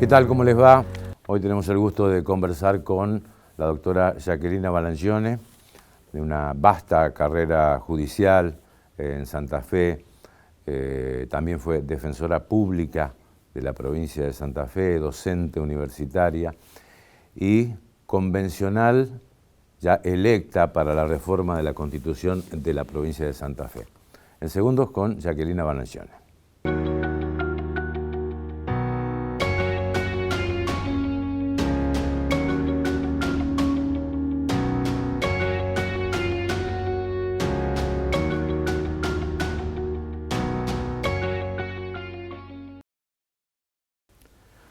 ¿Qué tal? ¿Cómo les va? Hoy tenemos el gusto de conversar con la doctora Jacquelina Balancione, de una vasta carrera judicial en Santa Fe. También fue defensora pública de la provincia de Santa Fe, docente universitaria y convencional ya electa para la reforma de la Constitución de la provincia de Santa Fe. En segundos con Jacquelina Balancione.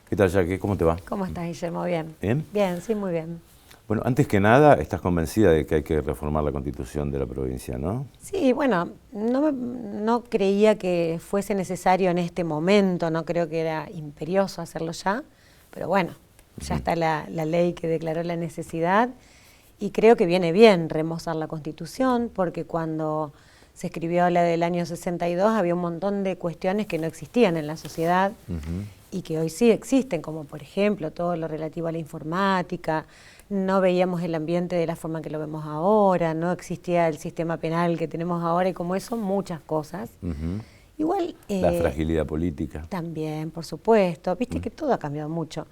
¿Qué tal, Jackie? ¿Cómo te va? ¿Cómo estás, Guillermo? Bien. ¿Bien? Bien, sí, muy bien. Bueno, antes que nada, estás convencida de que hay que reformar la Constitución de la provincia, ¿no? Sí, bueno, no creía que fuese necesario en este momento, no creo que era imperioso hacerlo ya, pero bueno, ya está la ley que declaró la necesidad y creo que viene bien remozar la Constitución, porque cuando se escribió la del año 62 había un montón de cuestiones que no existían en la sociedad y que hoy sí existen, como por ejemplo todo lo relativo a la informática. No veíamos el ambiente de la forma que lo vemos ahora, no existía el sistema penal que tenemos ahora y como eso, muchas cosas. Igual... la fragilidad política. También, por supuesto. Viste que todo ha cambiado mucho.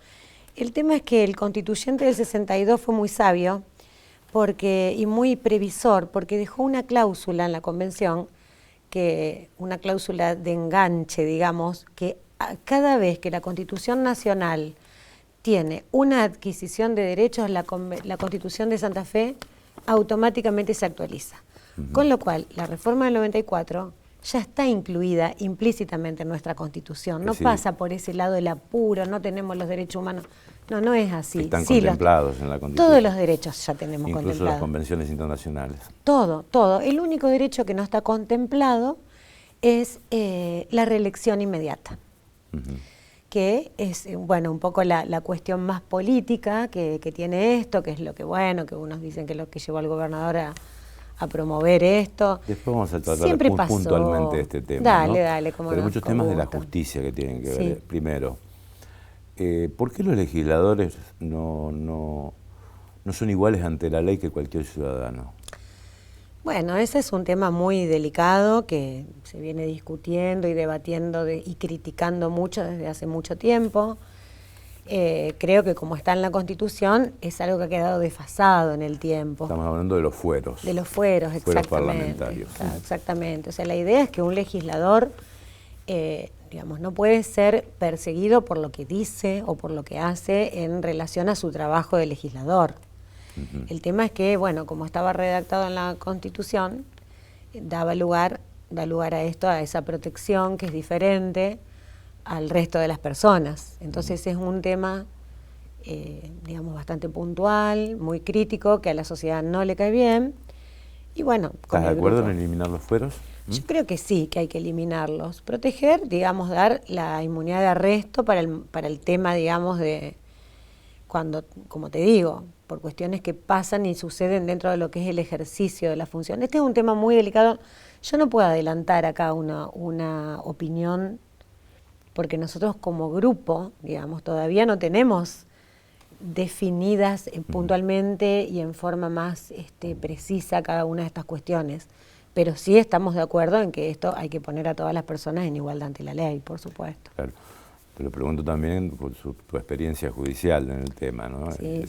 El tema es que el constituyente del 62 fue muy sabio y muy previsor, porque dejó una cláusula en la convención, una cláusula de enganche, digamos, que cada vez que la Constitución Nacional tiene una adquisición de derechos, la Constitución de Santa Fe automáticamente se actualiza. Con lo cual, la reforma del 94 ya está incluida implícitamente en nuestra Constitución. No pasa por ese lado del apuro, no tenemos los derechos humanos. No, no es así. Están contemplados en la Constitución. Todos los derechos ya tenemos contemplados. Incluso las convenciones internacionales. Todo, todo. El único derecho que no está contemplado es la reelección inmediata. Que es, bueno, un poco la cuestión más política que tiene esto, que es lo que, bueno, que unos dicen que es lo que llevó al gobernador a promover esto. Después vamos a tratar puntualmente este tema. Dale, ¿no? dale, como Pero hay muchos temas de la gusto. justicia que tienen que ver. Primero, ¿por qué los legisladores no son iguales ante la ley que cualquier ciudadano? Bueno, ese es un tema muy delicado que se viene discutiendo y debatiendo y criticando mucho desde hace mucho tiempo. Creo que como está en la Constitución es algo que ha quedado desfasado en el tiempo. Estamos hablando de los fueros. De los fueros, exactamente. Fueros parlamentarios. Exactamente. O sea, la idea es que un legislador, digamos, no puede ser perseguido por lo que dice o por lo que hace en relación a su trabajo de legislador. El tema es que, bueno, como estaba redactado en la Constitución, da lugar a esto, a esa protección que es diferente al resto de las personas. Entonces es un tema, digamos, bastante puntual, muy crítico, que a la sociedad no le cae bien. Y bueno, ¿Estás de acuerdo en eliminar los fueros? Yo creo que sí, que hay que eliminarlos. Proteger, digamos, dar la inmunidad de arresto para el tema, digamos, de cuando, como te digo, por cuestiones que pasan y suceden dentro de lo que es el ejercicio de la función. Este es un tema muy delicado. Yo no puedo adelantar acá una opinión, porque nosotros como grupo, digamos, todavía no tenemos definidas puntualmente y en forma más precisa cada una de estas cuestiones. Pero sí estamos de acuerdo en que esto hay que poner a todas las personas en igualdad ante la ley, por supuesto. Claro. Te lo pregunto también por tu experiencia judicial en el tema, ¿no? Sí.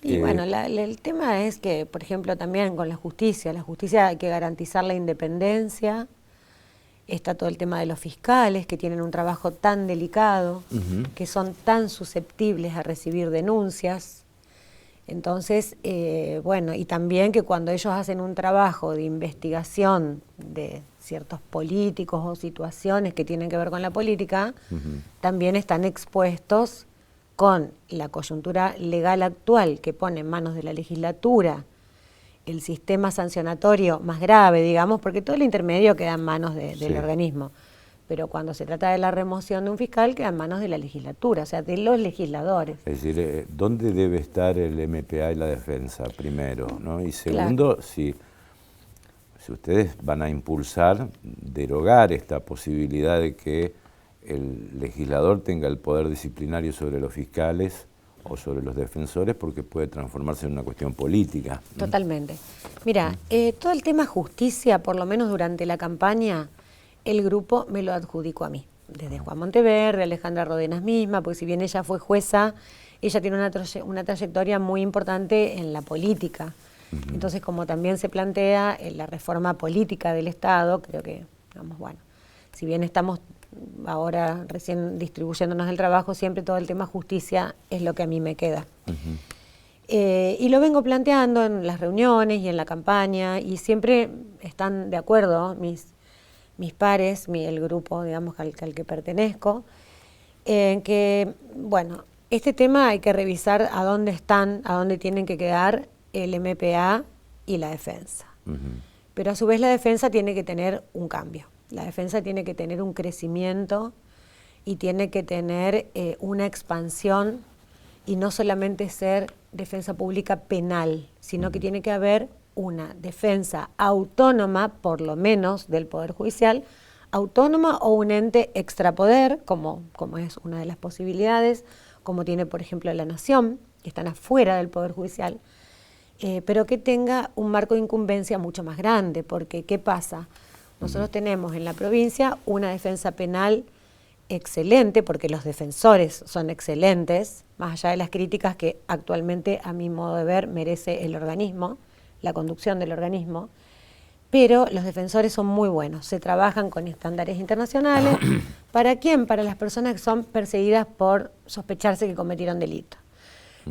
Y bueno, el tema es que, por ejemplo, también con la justicia hay que garantizar la independencia. Está todo el tema de los fiscales, que tienen un trabajo tan delicado, que son tan susceptibles a recibir denuncias. Entonces, bueno, y también que cuando ellos hacen un trabajo de investigación de ciertos políticos o situaciones que tienen que ver con la política, también están expuestos con la coyuntura legal actual que pone en manos de la legislatura el sistema sancionatorio más grave, digamos, porque todo el intermedio queda en manos del organismo. Pero cuando se trata de la remoción de un fiscal, queda en manos de la legislatura, o sea, de los legisladores. Es decir, ¿dónde debe estar el MPA y la defensa, primero, ¿no? Y segundo, si ustedes van a impulsar, derogar esta posibilidad de que el legislador tenga el poder disciplinario sobre los fiscales o sobre los defensores, porque puede transformarse en una cuestión política. Totalmente. Mira, todo el tema justicia, por lo menos durante la campaña, el grupo me lo adjudicó a mí. Desde Juan Monteverde, Alejandra Rodenas misma, porque si bien ella fue jueza, ella tiene una trayectoria muy importante en la política. Entonces, como también se plantea en la reforma política del Estado, creo que, digamos, bueno, si bien estamos ahora recién distribuyéndonos el trabajo, siempre todo el tema justicia es lo que a mí me queda. Y lo vengo planteando en las reuniones y en la campaña, y siempre están de acuerdo mis pares, el grupo, digamos, al que pertenezco, en que, bueno, este tema hay que revisar a dónde tienen que quedar el MPA y la defensa. Pero a su vez la defensa tiene que tener un cambio. La defensa tiene que tener un crecimiento y tiene que tener una expansión, y no solamente ser defensa pública penal, sino que tiene que haber una defensa autónoma, por lo menos del Poder Judicial, autónoma o un ente extrapoder, como es una de las posibilidades, como tiene, por ejemplo, la Nación, que están afuera del Poder Judicial, pero que tenga un marco de incumbencia mucho más grande, porque ¿qué pasa? Nosotros tenemos en la provincia una defensa penal excelente, porque los defensores son excelentes, más allá de las críticas que actualmente, a mi modo de ver, merece el organismo, la conducción del organismo, pero los defensores son muy buenos, se trabajan con estándares internacionales. ¿Para quién? Para las personas que son perseguidas por sospecharse que cometieron delito.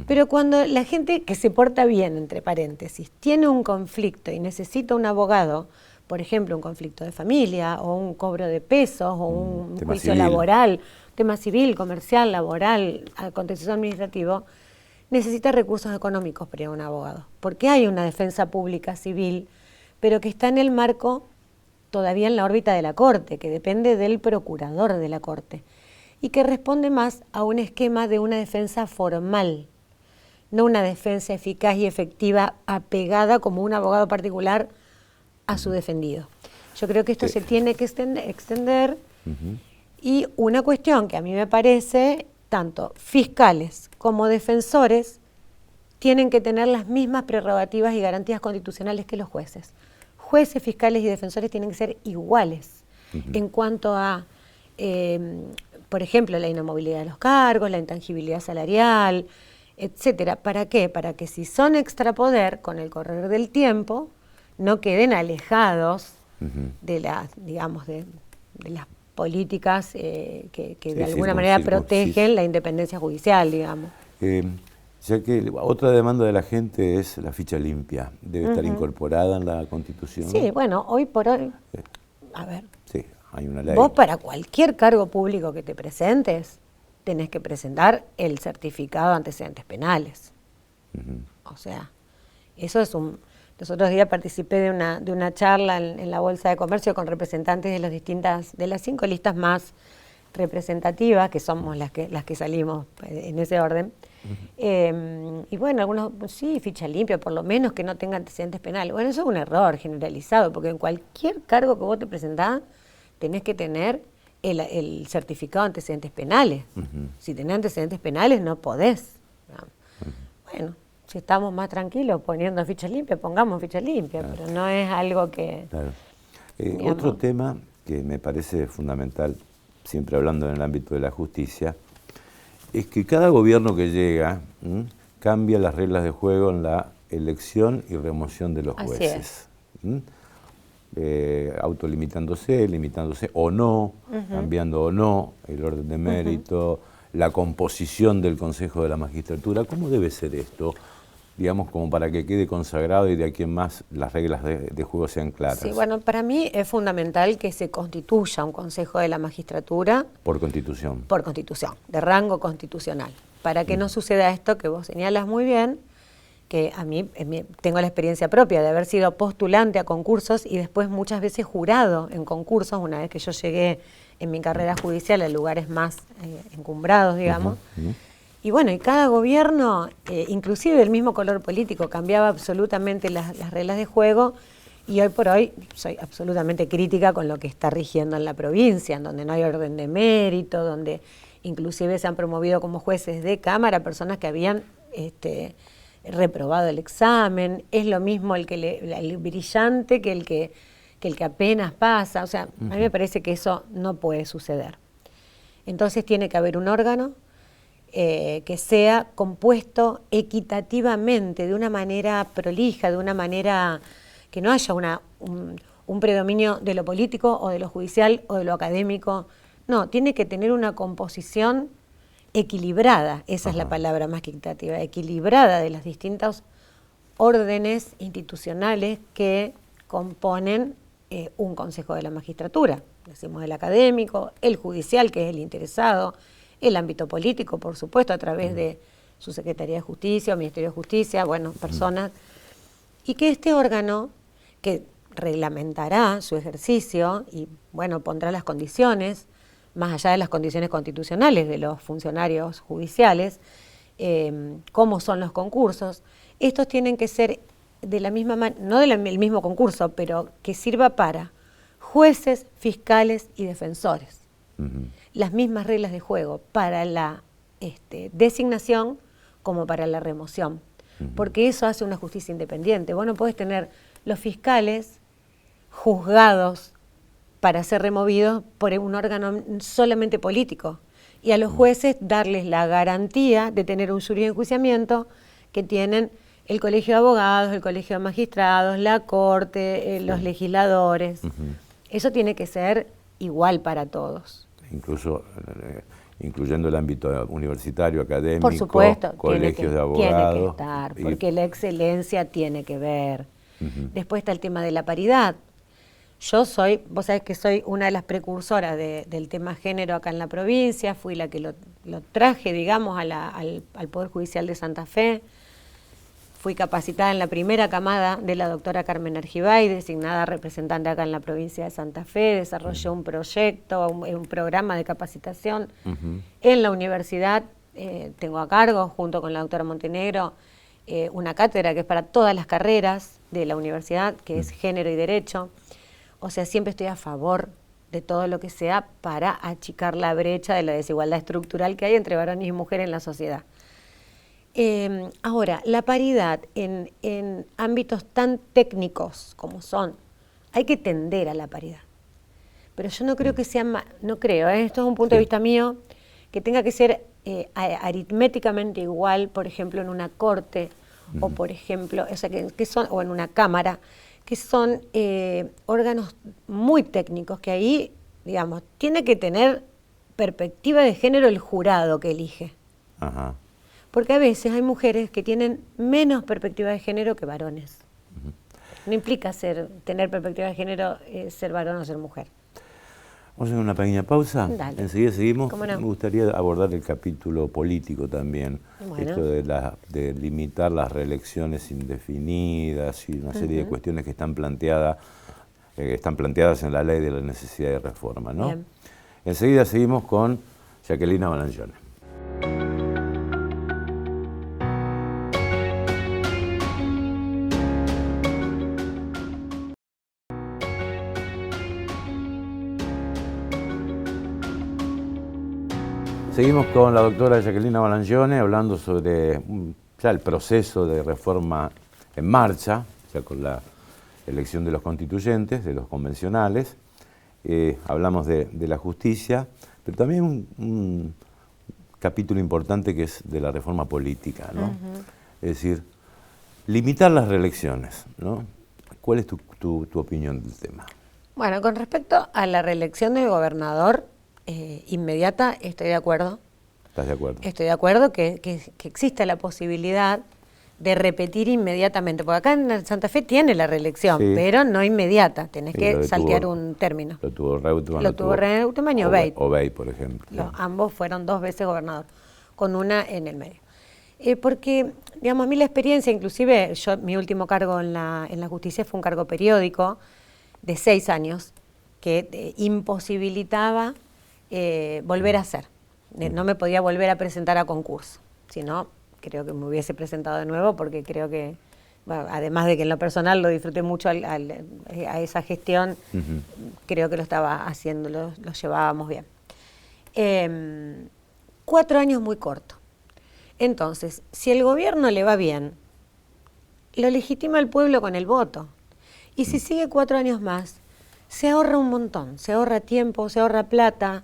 Pero cuando la gente que se porta bien, entre paréntesis, tiene un conflicto y necesita un abogado, por ejemplo, un conflicto de familia, o un cobro de pesos, o un juicio laboral, tema civil, comercial, laboral, contencioso administrativo, necesita recursos económicos para ir a un abogado. Porque hay una defensa pública civil, pero que está en el marco, todavía en la órbita de la Corte, que depende del procurador de la Corte, y que responde más a un esquema de una defensa formal, no una defensa eficaz y efectiva apegada como un abogado particular a su defendido. Yo creo que esto se tiene que extender, y una cuestión que a mí me parece, tanto fiscales como defensores tienen que tener las mismas prerrogativas y garantías constitucionales que los jueces. Jueces, fiscales y defensores tienen que ser iguales en cuanto a, por ejemplo, la inamovilidad de los cargos, la intangibilidad salarial, etcétera. ¿Para qué? Para que si son extrapoder, con el correr del tiempo, no queden alejados de las, digamos, de las políticas que de alguna manera protegen la independencia judicial, digamos. Ya que otra demanda de la gente es la ficha limpia. ¿Debe estar incorporada en la Constitución? Sí, bueno, hoy por hoy, a ver, sí, hay una ley. Vos para cualquier cargo público que te presentes, tenés que presentar el certificado de antecedentes penales. O sea, eso es un... Los otros días participé de una charla en la Bolsa de Comercio con representantes de las 5 listas más representativas, que somos las que salimos en ese orden. Y bueno, algunos, sí, ficha limpia, por lo menos que no tenga antecedentes penales. Bueno, eso es un error generalizado, porque en cualquier cargo que vos te presentás, tenés que tener el certificado de antecedentes penales. Si tenés antecedentes penales, no podés. Bueno, si estamos más tranquilos poniendo ficha limpia, pongamos ficha limpia, claro. Pero no es algo que... Claro. Otro tema que me parece fundamental, siempre hablando en el ámbito de la justicia, es que cada gobierno que llega cambia las reglas de juego en la elección y remoción de los jueces. Autolimitándose, limitándose o no, cambiando o no el orden de mérito, la composición del Consejo de la Magistratura. ¿Cómo debe ser esto? Digamos, como para que quede consagrado y de aquí en más las reglas de juego sean claras. Sí, bueno, para mí es fundamental que se constituya un Consejo de la Magistratura. Por Constitución. Por Constitución, de rango constitucional. Para que no suceda esto que vos señalas muy bien, que a mí tengo la experiencia propia de haber sido postulante a concursos y después muchas veces jurado en concursos, una vez que yo llegué en mi carrera judicial a lugares más encumbrados, digamos. Y bueno, y cada gobierno, inclusive del mismo color político, cambiaba absolutamente las reglas de juego, Y hoy por hoy soy absolutamente crítica con lo que está rigiendo en la provincia, en donde no hay orden de mérito, donde inclusive se han promovido como jueces de cámara personas que habían reprobado el examen. Es lo mismo el brillante que el que apenas pasa. O sea, a mí me parece que eso no puede suceder. Entonces tiene que haber un órgano que sea compuesto equitativamente, de una manera prolija, de una manera que no haya un predominio de lo político o de lo judicial o de lo académico. No, tiene que tener una composición equilibrada, esa es la palabra más que equitativa, equilibrada de los distintos órdenes institucionales que componen un consejo de la magistratura. Decimos el académico, el judicial, que es el interesado, el ámbito político, por supuesto, a través de su Secretaría de Justicia o Ministerio de Justicia, bueno, personas, y que este órgano, que reglamentará su ejercicio y, bueno, pondrá las condiciones, más allá de las condiciones constitucionales de los funcionarios judiciales, cómo son los concursos, estos tienen que ser de la misma manera, no del mismo concurso, pero que sirva para jueces, fiscales y defensores. Las mismas reglas de juego para la designación como para la remoción, porque eso hace una justicia independiente. Vos no podés tener los fiscales juzgados para ser removidos por un órgano solamente político, y a los jueces darles la garantía de tener un jury de enjuiciamiento que tienen el Colegio de Abogados, el Colegio de Magistrados, la Corte, los legisladores. Eso tiene que ser igual para todos. Incluso incluyendo el ámbito universitario, académico, por supuesto, colegios de abogados. Tiene que estar, porque la excelencia tiene que ver. Después está el tema de la paridad. Vos sabés que soy una de las precursoras del tema género acá en la provincia, fui la que lo traje, digamos, al Poder Judicial de Santa Fe. Fui capacitada en la primera camada de la doctora Carmen Argibay, designada representante acá en la provincia de Santa Fe. Desarrollé un proyecto, un programa de capacitación en la universidad. Tengo a cargo, junto con la doctora Montenegro, una cátedra que es para todas las carreras de la universidad, que es Género y Derecho. O sea, siempre estoy a favor de todo lo que sea para achicar la brecha de la desigualdad estructural que hay entre varones y mujeres en la sociedad. Ahora, la paridad en ámbitos tan técnicos como son, hay que tender a la paridad. Pero yo no creo que sea, no creo, esto es un punto de vista mío, que tenga que ser aritméticamente igual, por ejemplo, en una corte, o por ejemplo, o sea, o en una cámara, que son órganos muy técnicos, que ahí, digamos, tiene que tener perspectiva de género el jurado que elige. Ajá. Porque a veces hay mujeres que tienen menos perspectiva de género que varones. No implica tener perspectiva de género ser varón o ser mujer. Vamos a hacer una pequeña pausa. Dale. Enseguida seguimos. ¿Cómo no? Me gustaría abordar el capítulo político también. Bueno. Esto de limitar las reelecciones indefinidas y una serie de cuestiones que están planteadas en la ley de la necesidad de reforma, ¿no? Bien. Enseguida seguimos con Jacquelina Balancione. Seguimos con la doctora Jacquelina Balancione hablando sobre ya el proceso de reforma en marcha, ya con la elección de los constituyentes, de los convencionales. Hablamos de la justicia, pero también un capítulo importante que es de la reforma política, ¿no? Es decir, limitar las reelecciones, ¿no? ¿Cuál es tu opinión del tema? Bueno, con respecto a la reelección del gobernador inmediata, estoy de acuerdo. ¿Estás de acuerdo? Estoy de acuerdo que exista la posibilidad de repetir inmediatamente, porque acá en Santa Fe tiene la reelección, Sí. pero no inmediata, tenés Sí, que saltear un término. Lo tuvo Reutemann. Lo tuvo Reutemann y Obeid. Obeid, por ejemplo. Ambos fueron 2 veces gobernador, con una en el medio. Porque, digamos, a mí la experiencia, inclusive mi último cargo en la justicia fue un cargo periódico de 6 años, que imposibilitaba volver a hacer. No me podía volver a presentar a concurso, si no, creo que me hubiese presentado de nuevo, porque creo que bueno, además de que en lo personal lo disfruté mucho a esa gestión, creo que lo estaba haciendo, lo llevábamos bien. 4 años muy corto. Entonces, si el gobierno le va bien, lo legitima el pueblo con el voto. Y si sigue 4 años más, se ahorra un montón, se ahorra tiempo, se ahorra plata,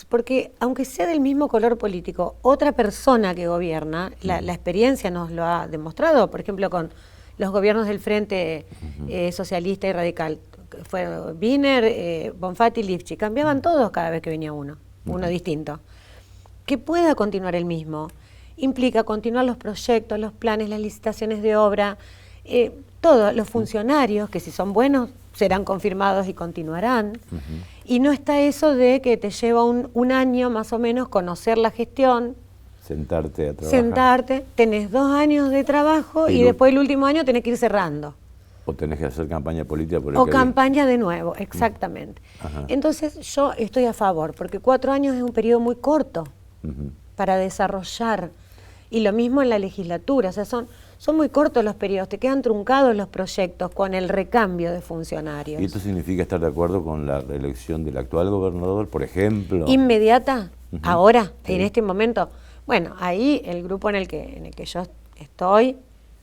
porque aunque sea del mismo color político, otra persona que gobierna, la experiencia nos lo ha demostrado, por ejemplo, con los gobiernos del Frente Socialista y Radical, fue Wiener, Bonfatti, Lifchitz, cambiaban todos cada vez que venía uno distinto. Que pueda continuar el mismo implica continuar los proyectos, los planes, las licitaciones de obra, todos los funcionarios, que si son buenos serán confirmados y continuarán. Y no está eso de que te lleva un año más o menos conocer la gestión. Sentarte a trabajar. Sentarte, tenés 2 años de trabajo y después el último año tenés que ir cerrando. O tenés que hacer campaña política por el O campaña de nuevo, exactamente. Ajá. Entonces yo estoy a favor, porque 4 años es un periodo muy corto para desarrollar. Y lo mismo en la legislatura, o sea, son muy cortos los periodos, te quedan truncados los proyectos con el recambio de funcionarios. ¿Y esto significa estar de acuerdo con la reelección del actual gobernador, por ejemplo? ¿Inmediata? ¿Ahora? Sí. ¿En este momento? Bueno, ahí el grupo en el que yo estoy,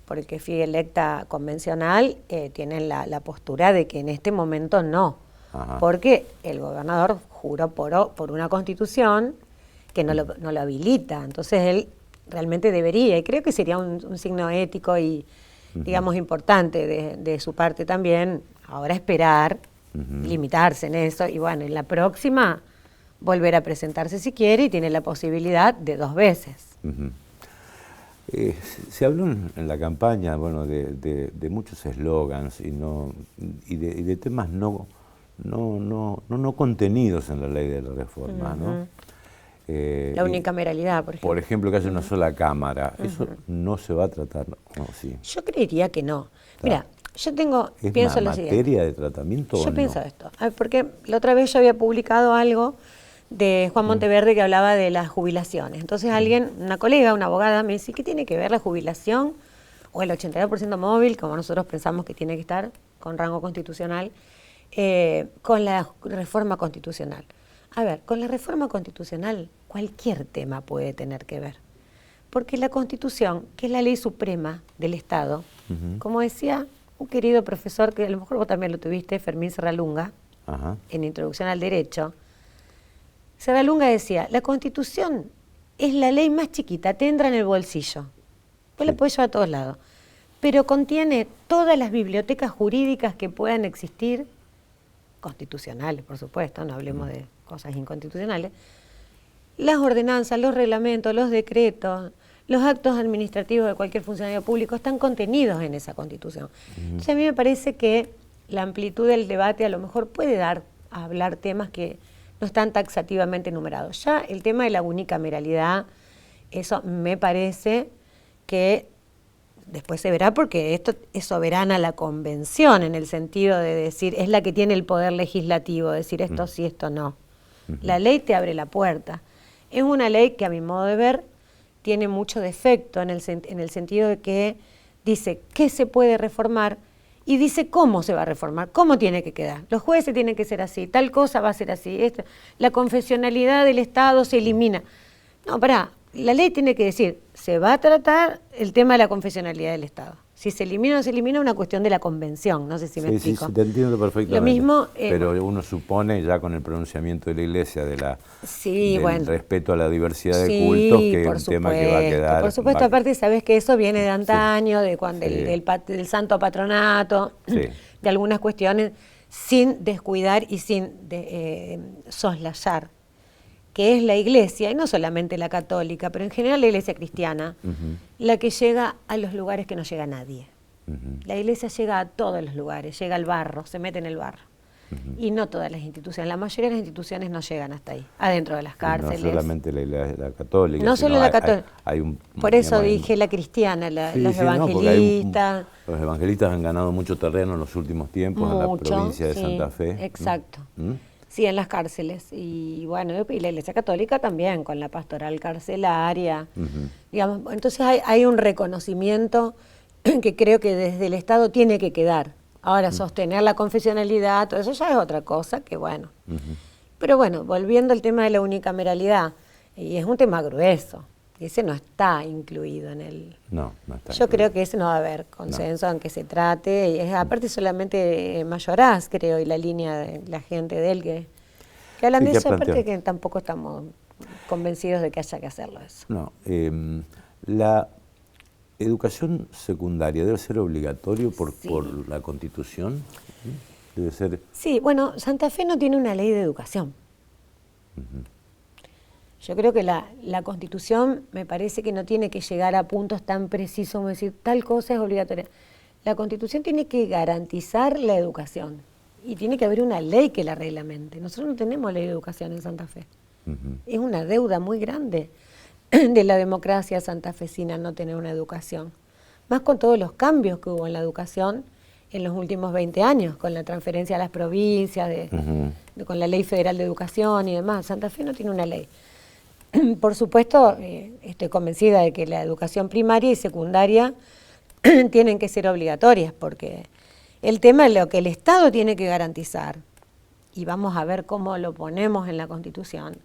por el que fui electa convencional, tienen la postura de que en este momento no. Ajá. Porque el gobernador juró por una constitución que no lo habilita, entonces él realmente debería, y creo que sería un signo ético y, digamos, importante de su parte también, ahora esperar, limitarse en eso, y bueno, en la próxima volver a presentarse si quiere, y tiene la posibilidad de 2 veces. Se habló en la campaña, bueno, de muchos eslogans y de temas no contenidos en la ley de la reforma, ¿no? La unicameralidad, por ejemplo. Por ejemplo, que haya una sola cámara. ¿Eso no se va a tratar? ¿No? Sí. Yo creería que no. Mira, yo pienso lo siguiente. ¿Es materia de tratamiento o no? Yo pienso esto, porque la otra vez yo había publicado algo de Juan Monteverde que hablaba de las jubilaciones. Entonces una colega, una abogada, me dice, ¿qué tiene que ver la jubilación o el 82% móvil, como nosotros pensamos que tiene que estar, con rango constitucional, con la reforma constitucional? A ver, con la reforma constitucional cualquier tema puede tener que ver, porque la Constitución, que es la ley suprema del Estado, como decía un querido profesor, que a lo mejor vos también lo tuviste, Fermín Serralunga, en Introducción al Derecho, Serralunga decía, la Constitución es la ley más chiquita, te entra en el bolsillo, vos la podés llevar a todos lados, pero contiene todas las bibliotecas jurídicas que puedan existir, constitucionales, por supuesto, no hablemos de cosas inconstitucionales, las ordenanzas, los reglamentos, los decretos, los actos administrativos de cualquier funcionario público están contenidos en esa Constitución. Entonces a mí me parece que la amplitud del debate a lo mejor puede dar a hablar temas que no están taxativamente numerados. Ya el tema de la unicameralidad, eso me parece que después se verá, porque esto es soberana la convención, en el sentido de decir, es la que tiene el poder legislativo, decir esto sí, esto no. La ley te abre la puerta. Es una ley que a mi modo de ver tiene mucho defecto en el sentido de que dice qué se puede reformar y dice cómo se va a reformar, cómo tiene que quedar. Los jueces tienen que ser así, tal cosa va a ser así, la confesionalidad del Estado se elimina. No, la ley tiene que decir, se va a tratar el tema de la confesionalidad del Estado. Si se elimina o no se elimina, es una cuestión de la convención, no sé si me explico. Sí, te entiendo perfectamente. Lo mismo, pero uno supone, ya con el pronunciamiento de la Iglesia, del respeto a la diversidad de cultos, que es un tema que va a quedar... Por supuesto, aparte sabes que eso viene de antaño, de cuando del santo patronato, de algunas cuestiones, sin descuidar y sin soslayar, que es la Iglesia, y no solamente la católica, pero en general la Iglesia cristiana, la que llega a los lugares que no llega nadie. La Iglesia llega a todos los lugares, llega al barro, se mete en el barro. Y no todas las instituciones, la mayoría de las instituciones no llegan hasta ahí, adentro de las cárceles. No solamente la católica. No solo la católica. Por eso digamos, dije la cristiana, los evangelistas. Los evangelistas han ganado mucho terreno en los últimos tiempos en la provincia de Santa Fe. Exacto. Sí, en las cárceles. Y bueno, y la Iglesia Católica también, con la pastoral carcelaria. Digamos, entonces hay un reconocimiento que creo que desde el Estado tiene que quedar. Ahora, sostener la confesionalidad, todo eso ya es otra cosa, que bueno. Pero bueno, volviendo al tema de la unicameralidad, y es un tema grueso, ese no está incluido en el... No está Yo incluido. creo que ese no va a haber consenso, aunque se trate, y es aparte solamente Mayoraz, creo, y la línea de la gente de él que hablan de eso, aparte que tampoco estamos convencidos de que haya que hacerlo eso. No, la educación secundaria debe ser obligatorio por la Constitución, debe ser... Sí, bueno, Santa Fe no tiene una ley de educación. Yo creo que la Constitución me parece que no tiene que llegar a puntos tan precisos como decir tal cosa es obligatoria. La Constitución tiene que garantizar la educación y tiene que haber una ley que la reglamente. Nosotros no tenemos ley de educación en Santa Fe. Es una deuda muy grande de la democracia santafesina no tener una educación. Más con todos los cambios que hubo en la educación en los últimos 20 años, con la transferencia a las provincias, con la Ley Federal de Educación y demás. Santa Fe no tiene una ley. Por supuesto, estoy convencida de que la educación primaria y secundaria tienen que ser obligatorias, porque el tema es lo que el Estado tiene que garantizar, y vamos a ver cómo lo ponemos en la Constitución,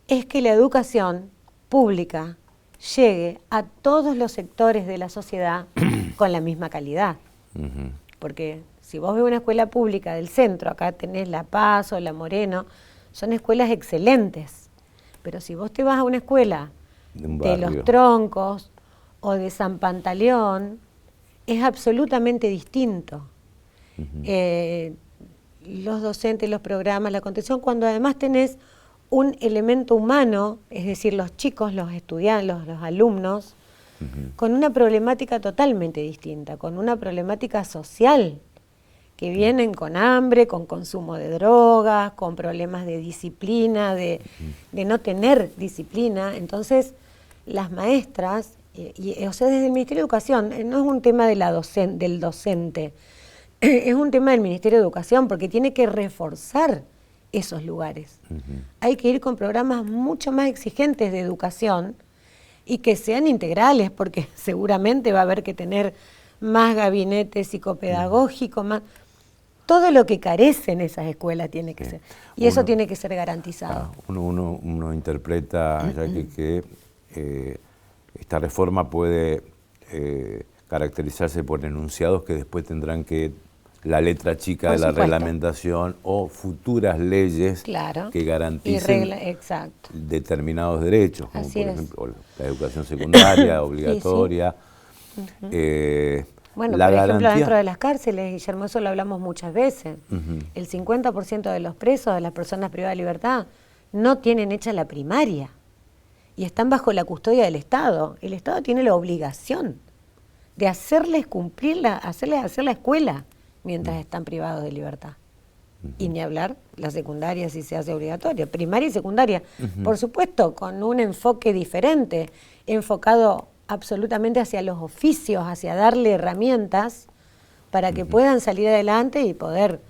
es que la educación pública llegue a todos los sectores de la sociedad con la misma calidad. Porque si vos ves una escuela pública del centro, acá tenés La Paz o La Moreno, son escuelas excelentes. Pero si vos te vas a una escuela de Los Troncos o de San Pantaleón, es absolutamente distinto. Los docentes, los programas, la contención, cuando además tenés un elemento humano, es decir, los chicos, los estudiantes, los alumnos, con una problemática totalmente distinta, con una problemática social, que vienen con hambre, con consumo de drogas, con problemas de disciplina, de no tener disciplina. Entonces, las maestras, o sea, desde el Ministerio de Educación, no es un tema de del docente, es un tema del Ministerio de Educación, porque tiene que reforzar esos lugares. Hay que ir con programas mucho más exigentes de educación y que sean integrales, porque seguramente va a haber que tener más gabinetes psicopedagógicos, más... Todo lo que carecen esas escuelas tiene que ser. Y eso tiene que ser garantizado. Uno interpreta ya que esta reforma puede caracterizarse por enunciados que después tendrán que la letra chica de la reglamentación o futuras leyes que garanticen determinados derechos, como por ejemplo la educación secundaria, obligatoria. Bueno, por ejemplo, dentro de las cárceles, Guillermo, eso lo hablamos muchas veces, el 50% de los presos, de las personas privadas de libertad, no tienen hecha la primaria y están bajo la custodia del Estado. El Estado tiene la obligación de hacerles hacerles hacer la escuela mientras están privados de libertad. Y ni hablar la secundaria si se hace obligatoria, primaria y secundaria. Por supuesto, con un enfoque diferente, enfocado absolutamente hacia los oficios, hacia darle herramientas para que puedan salir adelante y poder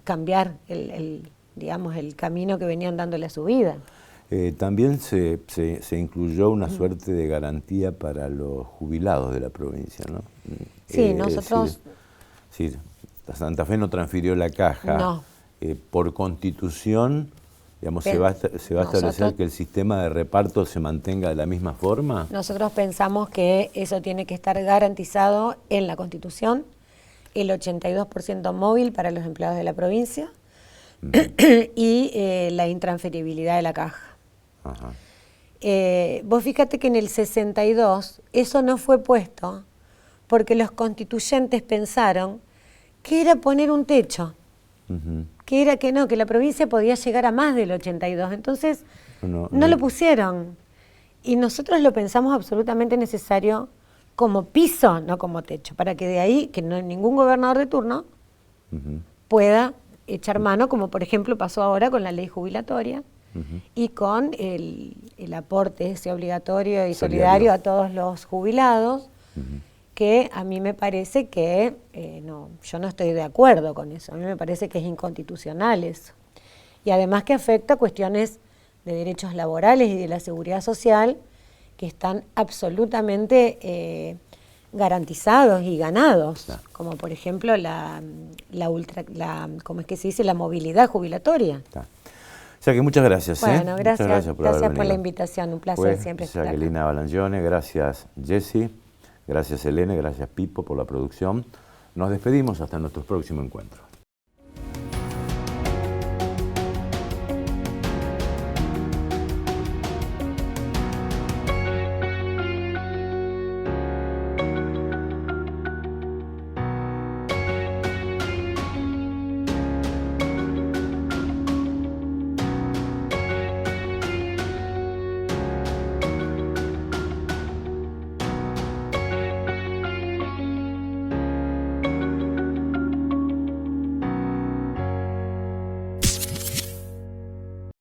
cambiar digamos, el camino que venían dándole a su vida. También se incluyó una suerte de garantía para los jubilados de la provincia, ¿no? Sí, nosotros... Sí, Santa Fe no transfirió la caja. No. Por Constitución, digamos, se va a establecer que el sistema de reparto se mantenga de la misma forma. Nosotros pensamos que eso tiene que estar garantizado en la Constitución, el 82% móvil para los empleados de la provincia y la intransferibilidad de la caja. Vos fíjate que en el 62 eso no fue puesto porque los constituyentes pensaron que era poner un techo, que era que la provincia podía llegar a más del 82, entonces no lo pusieron. Y nosotros lo pensamos absolutamente necesario como piso, no como techo, para que de ahí, que no ningún gobernador de turno pueda echar mano, como por ejemplo pasó ahora con la ley jubilatoria y con el aporte ese obligatorio y solidario a todos los jubilados, que a mí me parece que, yo no estoy de acuerdo con eso, a mí me parece que es inconstitucional eso. Y además que afecta cuestiones de derechos laborales y de la seguridad social que están absolutamente garantizados y ganados, Está. como por ejemplo ¿cómo es que se dice? La movilidad jubilatoria. Está. O sea que muchas gracias. Bueno, gracias, muchas gracias por, gracias haber por la venido. invitación, un placer Fue siempre estar acá. Jacquelina Balancione, gracias Jessy, gracias Elena, gracias Pipo por la producción. Nos despedimos hasta nuestro próximo encuentro.